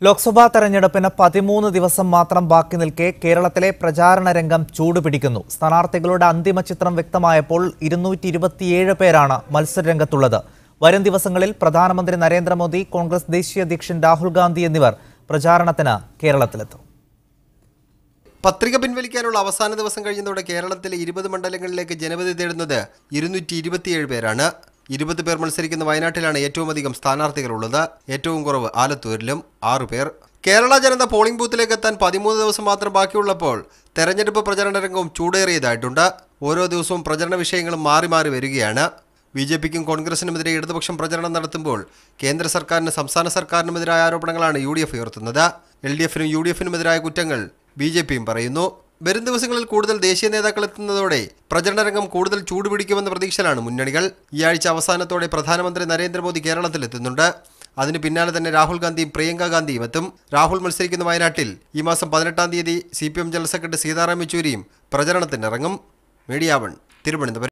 ലോക്സഭാ തെരഞ്ഞെടുപ്പിന് 13 ദിവസം മാത്രം ബാക്കി നിൽക്കെ കേരളത്തിലെ പ്രചാരണ രംഗം ചൂടുപിടിക്കുന്നു. സ്ഥാനാർത്ഥികളുടെ അന്തിമ ചിത്രം വ്യക്തമായപ്പോൾ 227 പേരാണ് മത്സരരംഗത്തുള്ളത്. വരും ദിവസങ്ങളിൽ പ്രധാനമന്ത്രി നരേന്ദ്രമോദി, കോൺഗ്രസ് ദേശീയ അധ്യക്ഷൻ രാഹുൽ ഗാന്ധി എന്നിവർ പ്രചാരണത്തിന് കേരളത്തിലെത്തും. പത്രിക പിൻവലിക്കാനുള്ള അവസാന ദിവസം കഴിഞ്ഞതോടെ കേരളത്തിലെ 20 മണ്ഡലങ്ങളിലേക്ക് ജനവിധി തേടുന്നത് 227 പേരാണ്. 20 പേർ മത്സരിക്കുന്ന വയനാട്ടിലാണ് ഏറ്റവും അധികം സ്ഥാനാർത്ഥികളുള്ളത്. ഏറ്റവും കുറവ് ആലത്തൂരിലും 6 പേർ. കേരള ജനത പോളിംഗ് ബൂത്തിലേക്ക് എത്താൻ 13 ദിവസം മാത്രം ബാക്കിയുള്ളപ്പോൾ തെരഞ്ഞെടുപ്പ് പ്രചരണ രംഗവും ചൂടേറിയതായിട്ടുണ്ട്. ഓരോ ദിവസവും പ്രചരണ വിഷയങ്ങളും മാറി മാറി വരികയാണ്. ബിജെപിക്കും കോൺഗ്രസിനുമെതിരെ ഇടതുപക്ഷം പ്രചരണം നടത്തുമ്പോൾ കേന്ദ്ര സർക്കാരിനും സംസ്ഥാന സർക്കാരിനുമെതിരായ ആരോപണങ്ങളാണ് UDF ഉയർത്തുന്നത്. LDFനും UDFനുമെതിരായ കുറ്റങ്ങൾ BJPയും പറയുന്നു. വരും ദിവസങ്ങളിൽ കൂടുതൽ ദേശീയ നേതാക്കൾ എത്തുന്നതോടെ പ്രചരണ രംഗം കൂടുതൽ ചൂടുപിടിക്കുമെന്ന പ്രതീക്ഷയിലാണ് മുന്നണികൾ. ഈ ആഴ്ച അവസാനത്തോടെ പ്രധാനമന്ത്രി നരേന്ദ്രമോദി കേരളത്തിലെത്തുന്നുണ്ട്. അതിന് പിന്നാലെ തന്നെ രാഹുൽ ഗാന്ധിയും പ്രിയങ്ക ഗാന്ധിയും എത്തും. രാഹുൽ മത്സരിക്കുന്ന വയനാട്ടിൽ ഈ മാസം 18-ാം തീയതി CPM ജനറൽ സെക്രട്ടറി സീതാറാം യെച്ചൂരിയും പ്രചരണത്തിനിറങ്ങും. മീഡിയ 1 തിരുവനന്തപുരം.